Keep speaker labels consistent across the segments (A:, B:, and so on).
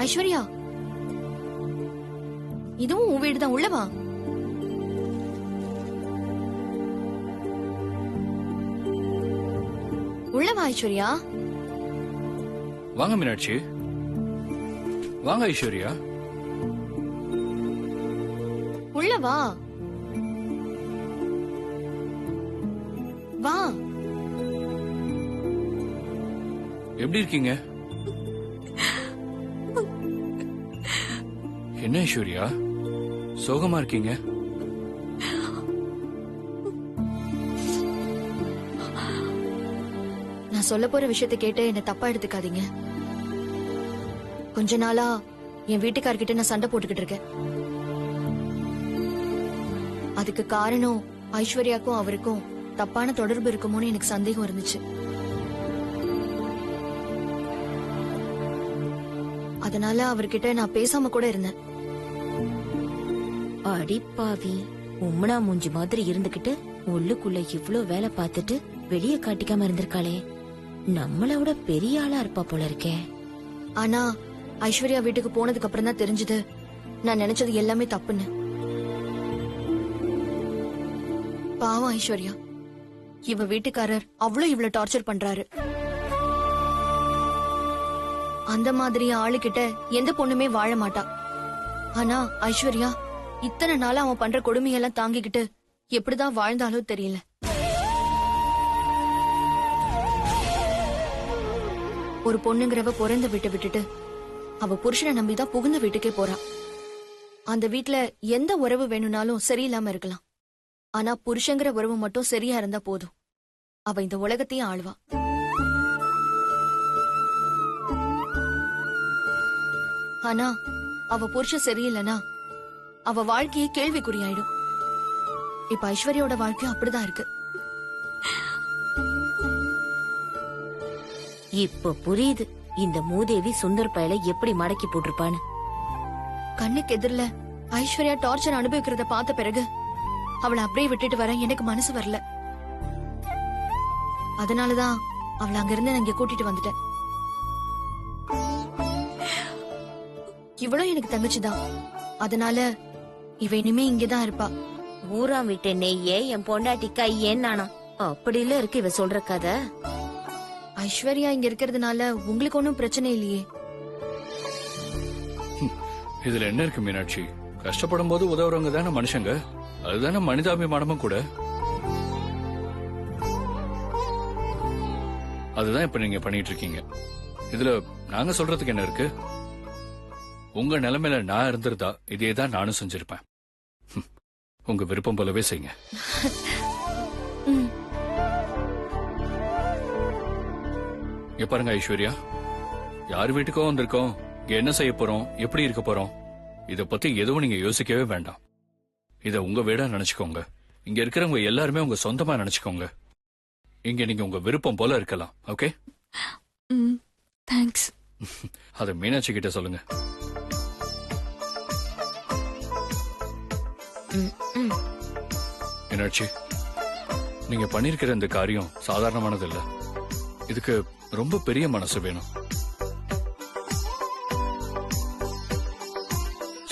A: ஐஸ்வர்யா, இதுவும் உன் வீடு தான், உள்ளவா. உள்ளவா ஐஸ்வர்யா.
B: வாங்க மீனாட்சி, வாங்க ஐஸ்வர்யா.
A: உள்ளவா வா.
B: எப்படி இருக்கீங்க? என்ன ஐஸ்வர்யா, சோகமா இருக்கீங்க?
A: நான் சொல்ல போற விஷயத்தை கேட்டு என்ன தப்பா எடுத்துக்காதீங்க. கொஞ்ச நாளா என் வீட்டுக்காரர்கிட்ட நான் சண்டை போட்டுக்கிட்டு இருக்கேன். அதுக்கு காரணம் ஐஸ்வர்யாக்கும் அவருக்கும் தப்பான தொடர்பு இருக்குமோன்னு எனக்கு சந்தேகம் இருந்துச்சு. அதனால அவர்கிட்ட நான் பேசாம கூட இருந்தேன்.
C: அடிப்பாவி, உம்மனா மூஞ்சி மாதிரி இருந்துகிட்டு உள்ளுக்குள்ள இவ்ளோ வேலை பார்த்துட்டு வெளியே காட்டிக்காம இருந்திருக்காளே, நம்மள விட பெரிய ஆளா இருப்பா போல இருக்கே.
A: ஆனா ஐஸ்வர்யா வீட்டுக்கு போனதுக்கு அப்புறம் தான் தெரிஞ்சது நான் நினைச்சது எல்லாமே தப்புன்னு. பாவம் ஐஸ்வர்யா, இவ வீட்டுக்காரர் அவ்வளவு இவ்வளவு டார்ச்சர் பண்றாரு. அந்த மாதிரி ஆளுகிட்ட எந்த பொண்ணுமே வாழ மாட்டா. ஆனா ஐஸ்வர்யா இத்தனை நாளா அவன் பண்ற கொடுமையெல்லாம் தாங்கிக்கிட்டு எப்படிதான் வாழ்ந்தாலோ தெரியல. ஒரு பொண்ணுங்கிறவ பிறந்த வீட்டை விட்டுட்டு அவ புருஷனை நம்பிதான் புகுந்த வீட்டுக்கே போறா. அந்த வீட்டுல எந்த உறவு வேணும்னாலும் சரியில்லாம இருக்கலாம். ஆனா புருஷங்கிற உறவு மட்டும் சரியா இருந்தா போதும், அவ இந்த உலகத்தையும் ஆழ்வா. ஆனா அவ புருஷன் சரியில்லைனா அவ வாழ்க்கையே கேள்விக்குறியாயிடும். இப்ப ஐஸ்வர்யோட வாழ்க்கையும் அப்படிதான் இருக்கு.
C: இப்ப புரியுது இந்த மூதேவி சுந்தர் பயல எப்படி மடக்கி போட்டிருப்பான்னு.
A: கண்ணுக்கு எதிரில ஐஸ்வர்யா டார்ச்சர் அனுபவிக்கிறத பார்த்த பிறகு அவளை அப்படியே விட்டுட்டு வர எனக்கு மனசு வரல. அதனாலதான் அவளை அங்கிருந்து நான் இங்க கூட்டிட்டு வந்துட்டேன். இவ்வளவு எனக்கு தங்கச்சிதான், அதனால இவ இனிமே இங்கதான் இருப்பா.
C: ஊராம் விட்டு நெய்யே என் பொண்டாட்டி கையேன்னு நானா? அப்படி இல்ல இருக்கு இவ சொல்ற கதை.
A: ஐஸ்வர்யா இங்க இருக்கிறதுனால உங்களுக்கு ஒன்னும் பிரச்சனை இல்லையே.
B: இதுல என்ன இருக்கு மீனாட்சி, கஷ்டப்படும் போது உதவுறவங்க தானே மனுஷங்க, அதுதானே மனிதாபிமானமும் கூட. அதுதான் இப்ப நீங்க பண்ணிட்டு இருக்கீங்க. இதுல நாங்க சொல்றதுக்கு என்ன இருக்கு? உங்க நிலைமையில நான் இருந்திருந்தா இதேதான் நானும் செஞ்சிருப்பேன். உங்க விருப்பம் போலவே செய்யுங்க. இங்க பாருங்க ஐஸ்வர்யா, யார் வீட்டுக்கோ வந்திருக்கோம், இங்க என்ன செய்ய போறோம், எப்படி இருக்க போறோம், இத பத்தி எதுவும் நீங்க யோசிக்கவே வேண்டாம். இத உங்க வீடா நினைச்சுக்கோங்க. இங்க இருக்கிறவங்க எல்லாருமே உங்க சொந்தமா நினைச்சுக்கோங்க. இங்க நீங்க உங்க விருப்பம் போல இருக்கலாம். ஓகே?
D: தேங்க்ஸ்.
B: அத மீனாட்சி கிட்ட சொல்லுங்க. மீனாட்சி, நீங்க பண்ணிருக்கிற இந்த காரியம் சாதாரணமானது இல்ல. இதுக்கு ரொம்ப பெரிய மனசு வேணும்.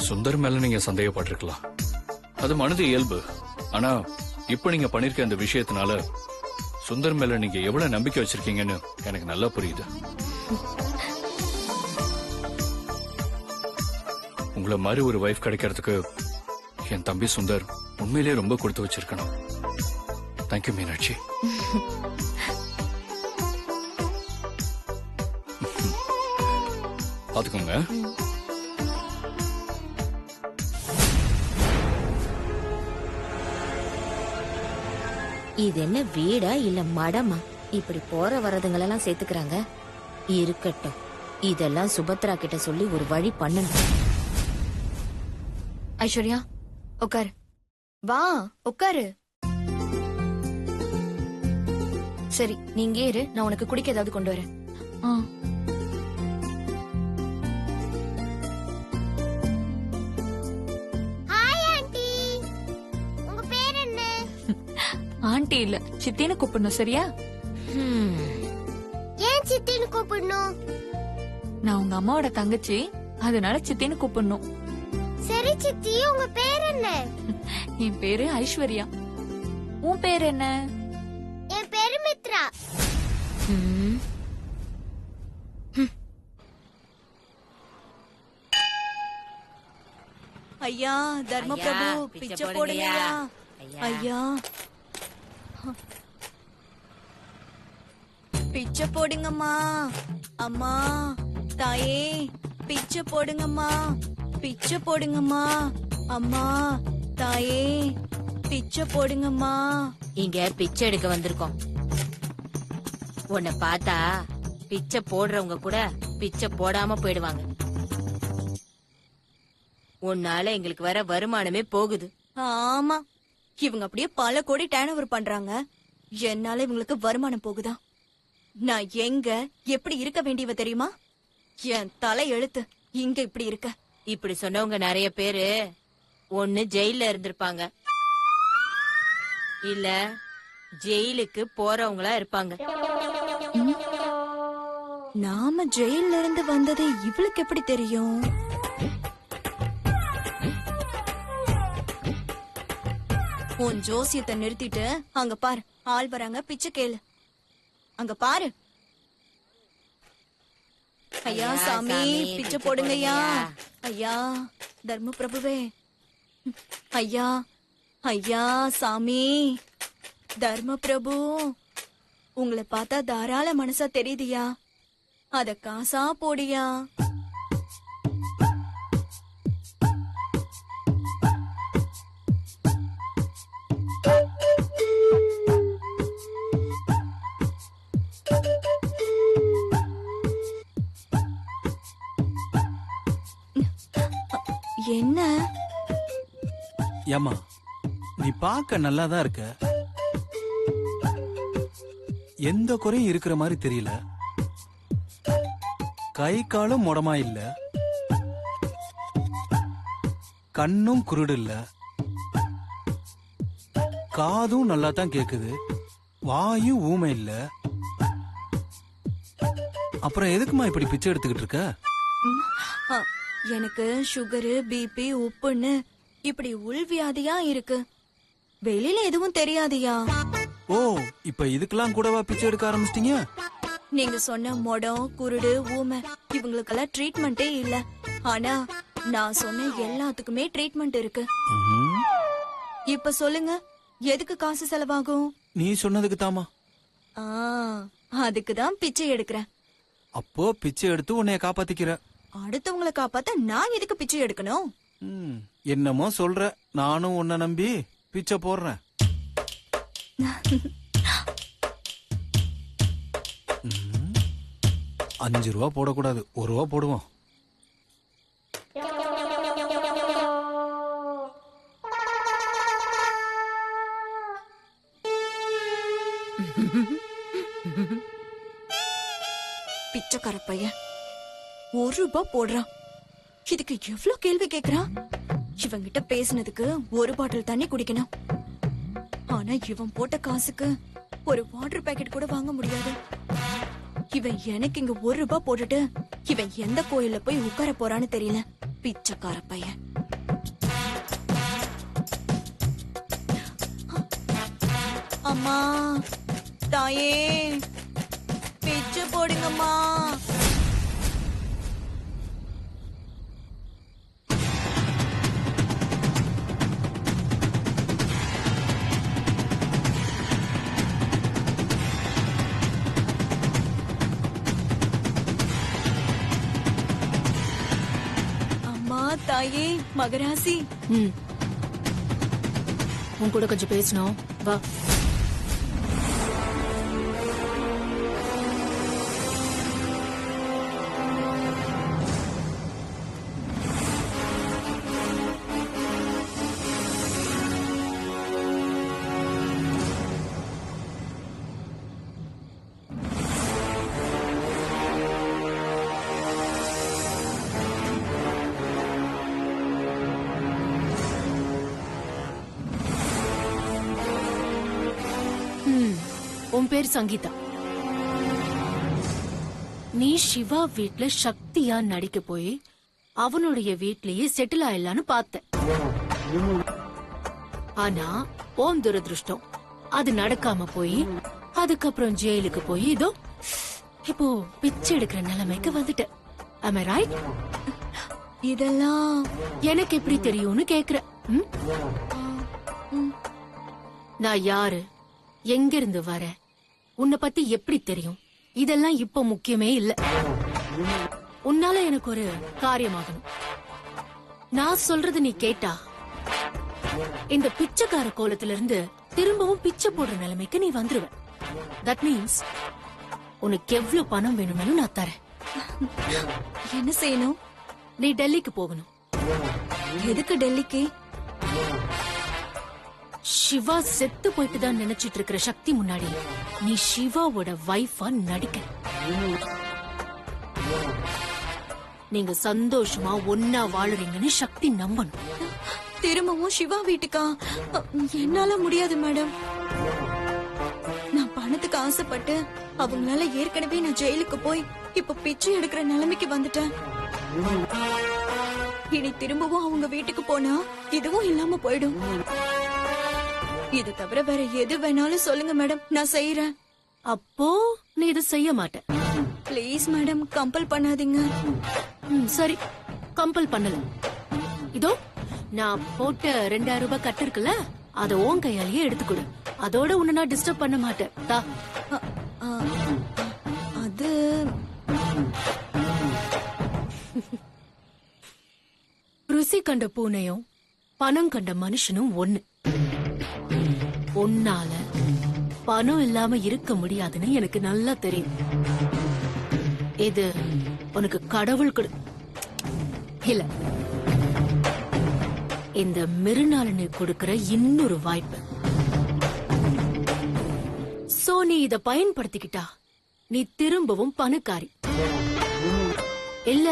B: சுந்தர் மேல நீங்க சந்தேகப்பட்டிருக்கலாம், அது மனித இயல்பு. ஆனா இப்ப நீங்க பண்ணிருக்க இந்த விஷயத்தினால சுந்தர் மேல நீங்க எவ்வளவு நம்பிக்கை வச்சிருக்கீங்கன்னு எனக்கு நல்லா புரியுது. உங்களை மாதிரி ஒரு வைஃப் கிடைக்கிறதுக்கு என் தம்பி சுந்தர் உண்மையிலேயே ரொம்ப கொடுத்து வச்சிருக்கணும். தேங்க்யூ மீனாட்சி. பாத்துக்கோங்க.
C: இது என்ன வீடா இல்ல மடமா? இப்படி போற வரதுங்களெல்லாம் சேர்த்துக்கிறாங்க. இருக்கட்டும், இதெல்லாம் சுபத்ரா கிட்ட சொல்லி ஒரு வழி பண்ணணும்.
A: ஐஸ்வர்யா உட்காரு. வா உட்காரு. சரி நீங்க இரு, நான் உனக்கு குடிக்க ஏதாவது கொண்டு வரேன்.
D: ஆண்டி இல்ல, சித்தின்னு கூப்பிடணும். சரியா?
E: ஏன் சித்தின்னு கூப்பிடணும்?
D: நான் உங்க அம்மாவோட தங்கச்சி, அதனால சித்தின்னு கூப்பிடணும்.
E: சரி சித்தி, உங்க பேர் என்ன?
D: என் பேரு ஐஸ்வர்யா. உன் பேர் என்ன?
E: என் பேரு மித்ரா.
C: ம்,
F: ஐயா தர்ம
C: ஐயா,
F: பிரபு
C: பிச்சை
F: பிச்சை
C: போடுங்கய்யா.
F: போடுங்கய்யா. ஐயா பிச்சை போடுங்கம்மா. அம்மா தாயே பிச்சை போடுங்கம்மா. பிச்சை போடுங்கம்மா. அம்மா தாயே பிச்சை போடுங்கம்மா.
C: இங்க பிச்சை எடுக்க வந்திருக்கோம். உன்னை பார்த்தா பிச்சை போடுறவங்க கூட பிச்சை போடாம போயிடுவாங்க. உன்னால எங்களுக்கு வர வருமானமே போகுது.
F: ஆமா, இவங்க அப்படியே பல கோடி டேர்ன் ஓவர் பண்றாங்க. என்னால இவங்களுக்கு வருமானம் போகுதா? நான் எங்க எப்படி இருக்க வேண்டியவ தெரியுமா? என் தலை எழுத்து இங்க இப்படி இருக்க.
C: இப்படி சொன்னவங்க நிறைய பேரு ஒண்ணு ஜெயில இருந்திருப்பாங்க, இல்ல ஜெயிலுக்கு போறவங்களா இருப்பாங்க.
F: நாம ஜெயில இருந்து வந்தது இவளுக்கு எப்படி தெரியும்? உன் ஜோசியத்தை நிறுத்திட்டு அங்க பாரு, ஆள் வராங்க, பிச்சை கேளு. அங்க பாரு. ஐயா சாமி பிச்சை போடுங்கய்யா. ஐயா தர்ம பிரபுவே. ஐயா ஐயா சாமி தர்ம பிரபு, உங்களை பார்த்தா தாராள மனசா தெரியுதியா, அத காசா போடியா. என்ன
G: ஏம்மா, நீ பார்க்க நல்லா தான் இருக்க, எந்த குறையும் இருக்கிற மாதிரி தெரியல. கை காலும் முடமா இல்ல, கண்ணும் குருடு இல்ல, காதும் நல்லா தான் கேக்குது, வாயும் ஊமை இல்ல. அப்புறம் எதுக்குமா இப்படி பிச்சை எடுத்துக்கிட்டு இருக்க?
F: அ, எனக்கு சுகரு பிபி உப்புன்னு இப்படி உள்வியாதியா இருக்கு. வெளியில எதுவும் தெரியாதியா.
G: ஓ, இப்ப இதுக்கெல்லாம் கூடவா பிச்சை எடுக்க ஆரம்பிச்சிட்டீங்க?
F: நீங்க சொன்ன மொடம் குருடு ஊமை இவங்களுக்கெல்லாம் ட்ரீட்மெண்டே இல்ல. ஆனா நான் சொன்ன எல்லாத்துக்குமே ட்ரீட்மெண்ட் இருக்கு.
G: ம்ஹும்.
F: இப்ப சொல்லுங்க, எதுக்கு காசு செலவாகும்?
G: நீ சொன்னதுக்கு தாமா.
F: ஆ, அதுக்குதான் பிச்சை எடுக்கிறேன்.
G: அப்போ பிச்சை எடுத்து உன்னைய காப்பாத்திக்கிற.
F: அடுத்தவங்களை காப்பாத்த நான் எதுக்கு பிச்சை எடுக்கணும்?
G: ம், என்னமோ சொல்ற, நானும் உன்னை நம்பி பிச்சை போடுறேன். ம், 5 ரூபா போடக்கூடாது, 1 ரூபா போடுவோம்.
F: பிச்சைக்கார பையன் 1 ரூபாய் போடுறான். இதுக்கு எவ்வளவு கேள்வி கேக்குறான்? இவங்கிட்ட பேசினதுக்கு 1 பாட்டில் தண்ணி குடிக்கணும். ஆனா இவன் போட்ட காசுக்கு ஒரு வாட்டர் பாக்கெட் கூட வாங்க முடியாது. இவன் எனக்கு இங்க 1 ரூபாய் போட்டுட்டு இவன் எந்த கோயில்ல போய் உட்கார போறான்னு தெரியல. பிச்சைக்கார பையன். அம்மா தாயே பிச்சை போடுங்கம்மா. அம்மா தாயே மகராசி.
A: உன் கூட கொஞ்சம் பேசணும், வா.
H: உன் பேர் சங்கீதா. நீ சிவா வீட்ல சக்தியா நடிக்க போய் அவனுடைய வீட்லயே செட்டில் ஆயிடலான்னு பார்த்தேன். ஆனா ஓம் துரதிருஷ்டம் அது நடக்காம போய் அதுக்கப்புறம் ஜெயிலுக்கு போய் இதோ இப்போ பிச்சை எடுக்கிற நிலைமைக்கு வந்துட்டேன். Am I right?
F: இதெல்லாம்
H: எனக்கு எப்படி தெரியும்னு கேக்குறேன். நான் யாரு, எங்க இருந்து வர, உன்னை பத்தி எப்படி தெரியும், இதெல்லாம் இப்ப முக்கியமே இல்ல. உன்னால எனக்கு ஒரு காரியமாகணும். நான் சொல்றது நீ கேட்டா இந்த பிச்சைக்கார கோலத்துல இருந்து திரும்பவும் பிச்சை போடுற நிலைமைக்கு நீ வந்துருவ. தட் மீன்ஸ் உனக்கு எவ்வளவு பணம் வேணும்னாலும் நான் தரேன்.
F: என்ன செய்யணும்?
H: நீ டெல்லிக்கு போகணும்.
F: எதுக்கு டெல்லிக்கு?
H: சிவா செத்து போயிட்டு தான் நினைச்சிட்டு இருக்கிற சக்தி முன்னாடி நீ சிவாவோட வைஃபா நடிக்க. நீங்க சந்தோஷமா ஒன்னா வாழுறீங்கன்னு சக்தி நம்பணும்.
F: திரும்பவும் சிவா வீட்டுக்கா? என்னால முடியாது மேடம். நான் பணத்துக்கு ஆசைப்பட்டு அவங்களால ஏற்கனவே நான் ஜெயிலுக்கு போய் இப்ப பிச்சை எடுக்கிற நிலைமைக்கு வந்துட்டேன். இனி திரும்பவும் அவங்க வீட்டுக்கு போனா இதுவும் இல்லாம போயிடும். இது தவிர வேற எது வேணாலும் சொல்லுங்க மேடம், நான் செய்யறேன்.
H: அப்போ நீ இதை செய்ய மாட்ட.
F: ப்ளீஸ் மேடம், கம்பல் பண்ணாதீங்க.
H: சரி, கம்பல் பண்ணல. இதோ நான் போட்ட 2000 ரூபாய் கட்டு இருக்குல்ல, அத உன் கையாலேயே எடுத்துக்கொடு. அதோட உன்னை நான் டிஸ்டர்ப் பண்ண மாட்டேன். தா.
F: அது
H: ருசி கண்ட பூனையும் பணம் கண்ட மனுஷனும் ஒண்ணு. உன்னால பணம் இல்லாம இருக்க முடியாதுன்னு எனக்கு நல்லா தெரியும். இது உனக்கு கடவுள் இல்ல, இந்த மிருநாளனை கொடுக்கிற இன்னொரு வாய்ப்பு. சோ நீ இத பயன்படுத்திக்கிட்டா நீ திரும்பவும் பணக்காரி. இல்ல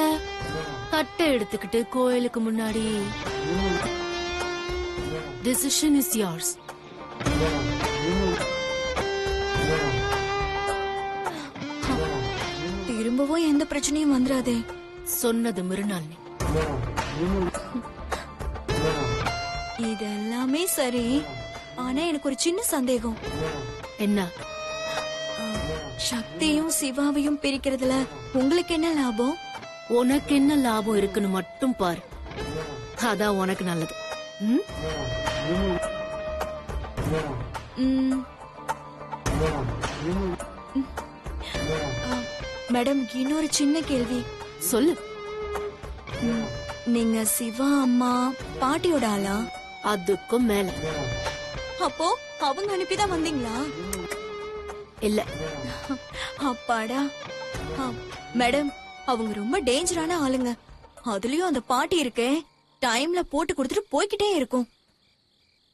H: தட்டை எடுத்துக்கிட்டு கோயிலுக்கு முன்னாடி. Decision is yours.
F: திரும்பவும் எந்த பிரச்சனையும் வந்துடாதே.
H: சொன்னது மிருநாளினி.
F: இதெல்லாமே சரி, ஆனா எனக்கு ஒரு சின்ன சந்தேகம்.
H: என்ன?
F: சக்தியும் சிவாவையும் பிரிக்கிறதுல உங்களுக்கு என்ன லாபம்?
H: உனக்கு என்ன லாபம் இருக்குன்னு மட்டும் பாரு, அதான் உனக்கு நல்லது.
F: மேடம், இன்னொரு சின்ன கேள்வி.
H: சொல்லு.
F: நீங்க சிவா அம்மா பாட்டியோட ஆளா?
H: அதுக்கும் மேல.
F: அப்போ அவங்க அனுப்பிதான் வந்தீங்களா?
H: இல்ல.
F: அப்பாடா. மேடம், அவங்க ரொம்ப டேஞ்சரான ஆளுங்க. அதுலயும் அந்த பாட்டி இருக்கே, டைம்ல போட்டு கொடுத்துட்டு போய்கிட்டே இருக்கும்.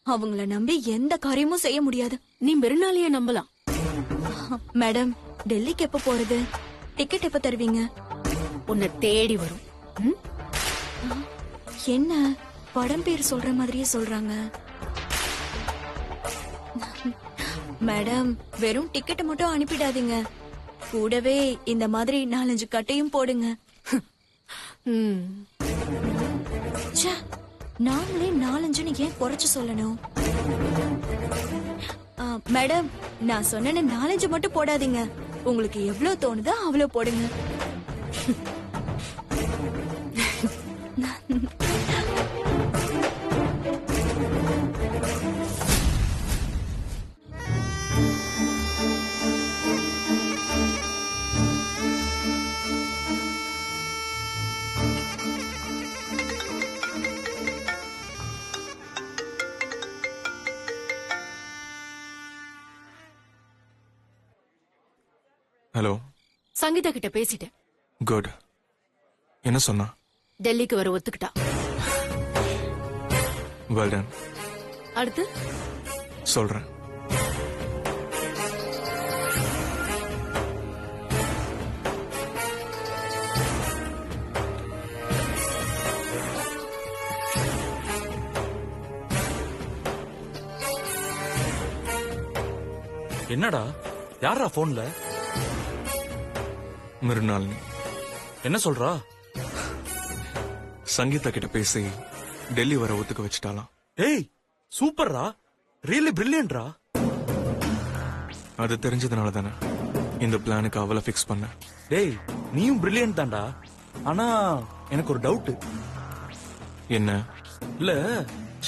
F: அவங்கள நம்பி எந்த காரியமும் செய்ய முடியாது.
H: நீ மிருநாளிய நம்பலாம்.
F: மேடம், டெல்லிக்கு எப்ப போறது? டிக்கெட் எப்ப தருவீங்க?
H: உன்னை தேடி வரும்.
F: என்ன படம் பேர் சொல்ற மாதிரியே சொல்றாங்க. மேடம், வெறும் டிக்கெட் மட்டும் அனுப்பிடாதீங்க, கூடவே இந்த மாதிரி 4-5 கட்டையும் போடுங்க. ச்சே, நாங்களே 4-5ன்னு ஏன் குறைச்சு சொல்லணும்? மேடம், நான் சொன்ன 4-5 மட்டும் போடாதீங்க. உங்களுக்கு எவ்வளவு தோணுதோ அவ்வளவு போடுங்க.
I: ஹலோ.
H: சங்கீதா கிட்ட பேசிட்டேன்.
I: குட். என்ன சொன்னா?
H: டெல்லிக்கு வர ஒத்துக்கிட்டா.
I: Well done.
H: அடுத்து
I: சொல்றேன்.
J: என்னடா, யாரா போன்ல?
I: மிருநாளினி.
J: என்ன சொல்றா?
I: சங்கீதா கிட்ட பேசி டெல்லி வர ஒத்துக்க வச்சுட்டாலாம்.
J: ஏய் சூப்பர்ரா, ரியலி பிரில்லியன்ட்ரா.
I: அது தெரிஞ்சதுனால தானே இந்த பிளானுக்கு அவளை ஃபிக்ஸ் பண்ண.
J: டேய் நீயும் பிரில்லியன்ட் தான்டா. ஆனா எனக்கு ஒரு டவுட்.
I: என்ன?
J: இல்ல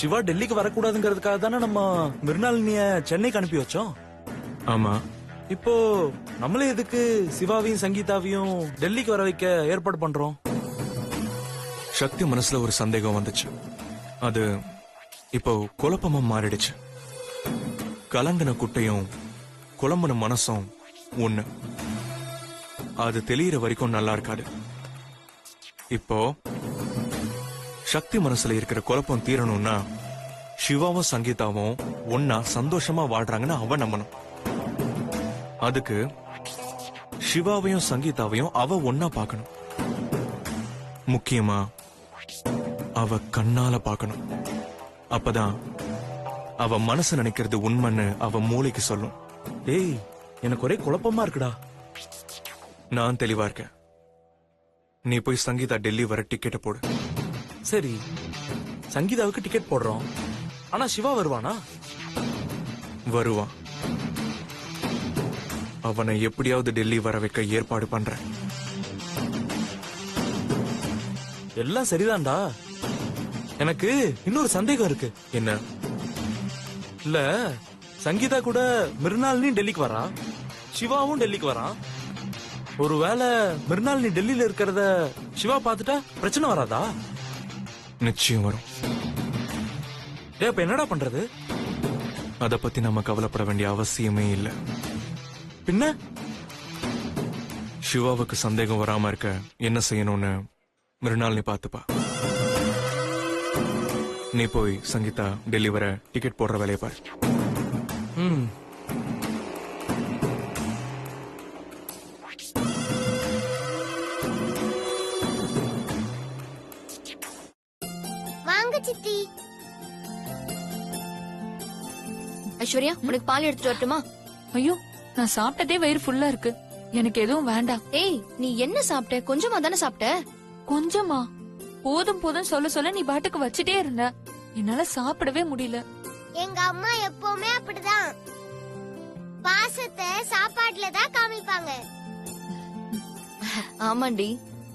J: சிவா டெல்லிக்கு வரக்கூடாதுங்கிறதுக்காக தானே நம்ம மிருனாளினிய சென்னைக்கு அனுப்பி வச்சோம்.
I: ஆமா.
J: இப்போ நம்மளே எதுக்கு சிவாவையும் சங்கீதாவையும் டெல்லிக்கு வர வைக்க ஏற்பாடு பண்றோம்?
I: சக்தி மனசுல ஒரு சந்தேகம் வந்துச்சு. அது இப்போ குழப்பமா மாறிடுச்சு. கலங்கின குட்டையும் குழம்புன மனசும் ஒண்ணு. அது தெளிகிற வரைக்கும் நல்லா இருக்காது. இப்போ சக்தி மனசுல இருக்கிற குழப்பம் தீரணும்னா சிவாவும் சங்கீதாவும் ஒன்னா சந்தோஷமா வாழ்றாங்கன்னு அவ நம்பணும். அதுக்கு சிவாவையும் சங்கீதாவையும் அவ ஒன்னா பார்க்கணும். முக்கியமா அவ கண்ணால பார்க்கணும். அப்பதான் அவ மனசு நினைக்கிறது உண்மைன்னு அவ மூளைக்கு சொல்லும்.
J: டேய் எனக்கு ஒரே குழப்பமா இருக்குடா.
I: நான் தெளிவா இருக்கேன். நீ போய் சங்கீதா டெல்லி வர டிக்கெட்டை போடு.
J: சரி, சங்கீதாவுக்கு டிக்கெட் போடுறோம். ஆனா சிவா வருவானா?
I: வருவான். அவனை எப்படியாவது டெல்லி வர வைக்க ஏற்பாடு பண்றேன்.
J: எல்லாம் சரிதான்டா. எனக்கு இன்னொரு சந்தேகம் இருக்கு.
I: என்ன?
J: இல்ல சங்கீதா கூட மிருனாளினி டெல்லிக்கு வரா, சிவாவும் டெல்லிக்கு வரான். ஒருவேளை மிருனாளினி டெல்லியில இருக்கிறத சிவா பாத்துட்டா பிரச்சனை வராதா?
I: நிச்சயம் வரும்.
J: டேய் அப்ப என்னடா பண்றது?
I: அத பத்தி நம்ம கவலைப்பட வேண்டிய அவசியமே இல்ல.
J: பின்ன
I: சிவாவுக்கு சந்தேகம் வராம இருக்க என்ன செய்யணும்னு மிருனாளினி பாத்துப்பா. நீ போய் சங்கீதா டெல்லி வர டிக்கெட் போடுற வேலையை பாரு.
E: வாங்க சித்தி.
A: ஐஸ்வர்யா, உனக்கு பால் எடுத்துட்டு வரட்டுமா?
D: ஐயோ, நான் சாப்பிட்டதே வயிறு ஃபுல்லா இருக்கு. எனக்கு எதுவும் வேண்டாம்.
A: ஏய், நீ என்ன சாப்பிட்ட? கொஞ்சமா தானே சாப்பிட்ட.
D: கொஞ்சமா? போதும் போதும் சொல்ல சொல்ல நீ பாட்டுக்கு வச்சுட்டே இருந்த. என்னால சாப்பிடவே முடியல.
E: எங்க அம்மா எப்பவுமே அப்படிதான். பாசத்தை சாப்பாட்டுல தான் காமிப்பாங்க.
A: ஆமாண்டி,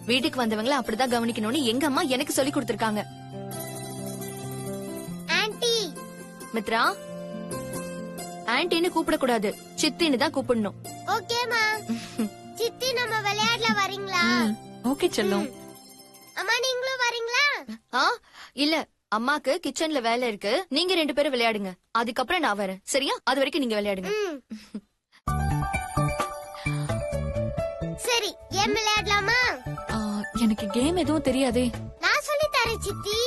A: வீட்டுக்கு வந்தவங்கள அப்படிதான் கவனிக்கணும்னு எங்க அம்மா எனக்கு சொல்லி கொடுத்திருக்காங்க.
E: ஆன்ட்டி.
A: மித்ரா, ஆன்ட்டின்னு கூப்பிடக்கூடாது, சித்தின்னு தான் கூப்பிடணும்.
E: ஓகேமா. சித்தி நம்ம விளையாடல வரீங்களா?
D: ஓகே செல்லம்.
E: அம்மா நீங்களும் வரீங்களா?
A: இல்ல, அம்மாக்கு கிச்சன்ல வேலை இருக்கு. நீங்க 2 பேரும் விளையாடுங்க. அதுக்கப்புறம் நான் வரேன். சரியா? அது வரைக்கும் நீங்க விளையாடுங்க.
E: சரி, கேம் விளையாடலாமா?
D: எனக்கு கேம் எதுவும் தெரியாதே.
E: நான் சொல்லி தரேன் சித்தி.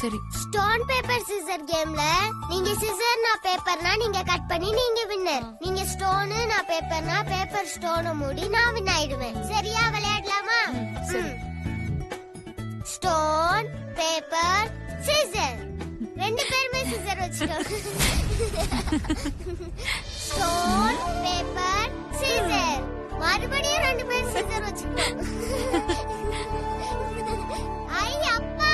D: சரி.
E: ஸ்டோன் பேப்பர் சிசர் கேம்ல நீங்க சிசர் நான் பேப்பர்னா நீங்க கட் பண்ணி நீங்க வின்னர். நீங்க ஸ்டோன் நான் பேப்பர்னா பேப்பர் ஸ்டோனை மூடி நான் வின் ஆயிடுவேன். சரியா? விளையாடலாமா? Stone paper scissor. 2 பேருமே சிசர் வச்சுட்டோம். Stone paper scissor. மறுபடியும் 2 பேர் சிசர் வச்சுட்டோம். ஐ அப்பா.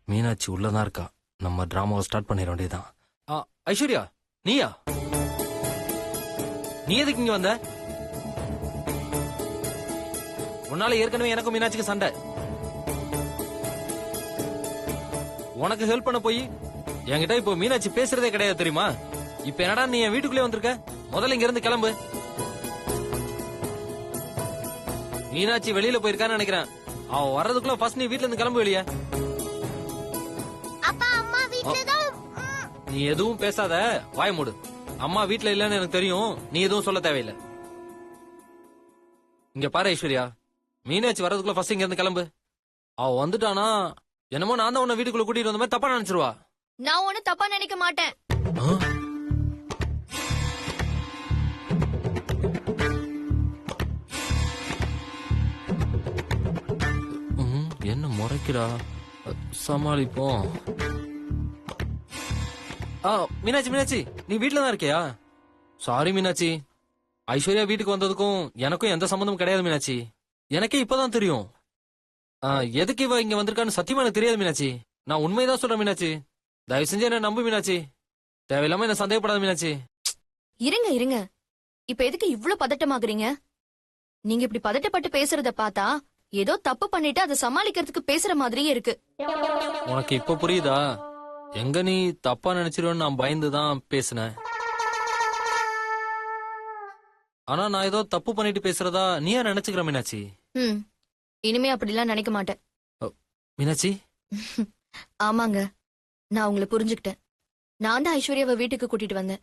K: மீனாட்சி உள்ளதான் இருக்கா. நம்ம டிராமாவை ஸ்டார்ட் பண்ணிட வேண்டியதான். ஐஸ்வர்யா, நீயா? நீ எதுக்கு இங்க வந்த? உன்னால ஏற்கனவே எனக்கும் மீனாட்சிக்கு சண்டை. உனக்கு ஹெல்ப் பண்ண போய் என்கிட்ட இப்போ மீனாட்சி பேசுறதே கிடையாது தெரியுமா? இப்ப என்னடா நீ என் வீட்டுக்குள்ளே வந்திருக்க? முதல்ல இங்க இருந்து கிளம்பு. மீனாட்சி வெளியில போயிருக்கான்னு நினைக்கிறேன். அவன் வர்றதுக்குள்ள ஃபர்ஸ்ட் நீ வீட்டுல இருந்து கிளம்பு வெளியே. நீ எதுவும் பேசாத, வாய மூடு. அம்மா வீட்டுல இல்லன்னு எனக்கு தெரியும். நீ எதுவும் சொல்ல தேவையில்லை. இங்க பாரு ஐஸ்வர்யா, மீனாட்சி வர்றதுக்குள்ள ஃபர்ஸ்ட் இங்க இருந்து கிளம்பு. அவ வந்துட்டானா என்னமோ நான் தான் உன்னை வீட்டுக்குள்ள கூட்டிட்டு வந்த மாதிரி தப்பா நினைச்சிருவா.
A: நான் ஒண்ணு தப்பா நினைக்க மாட்டேன்.
K: என்ன முறைக்கிறா? சமாளிப்போம். மீனாட்சி, மீனாட்சி நீ வீட்டுல தான் இருக்கியா? சாரி மீனாட்சி, ஐஸ்வர்யா வீட்டுக்கு வந்ததுக்கும் எனக்கும் எந்த சம்மந்தமும் கிடையாது மீனாட்சி. எனக்கே இப்பதான் தெரியும். எதுக்கு இவ இங்க வந்திருக்கான்னு சத்தியமா எனக்கு தெரியாது மீனாட்சி. நான் உண்மைதான் சொல்றேன் மீனாட்சி. தயவு செஞ்சு என்ன நம்பு மீனாட்சி. தேவையில்லாம என்ன சந்தேகப்படாத மீனாட்சி.
A: இருங்க இருங்க, இப்ப எதுக்கு இவ்ளோ பதட்டமாகறீங்க? நீங்க இப்படி பதட்டப்பட்டு பேசுறத பார்த்தா ஏதோ தப்பு பண்ணிட்டு அதை சமாளிக்கிறதுக்கு பேசுற மாதிரியே இருக்கு.
K: உனக்கு இப்ப புரியுதா? எங்க நீ தப்பா நினைச்சிருவேன்னு நான் பயந்துதான் பேசினேன். ஆனா நான் ஏதோ தப்பு பண்ணிட்டு பேசுறதா நீ ஏன் நினைச்சுக்கிற மீனாட்சி?
A: இனிமே அப்படிலாம் நினைக்க மாட்டேன்.
K: மீனாட்சி
A: ஆமாங்க, நான் உங்களை புரிஞ்சுக்கிட்டேன். நான் தான் ஐஸ்வர்யாவை வீட்டுக்கு கூட்டிட்டு வந்தேன்.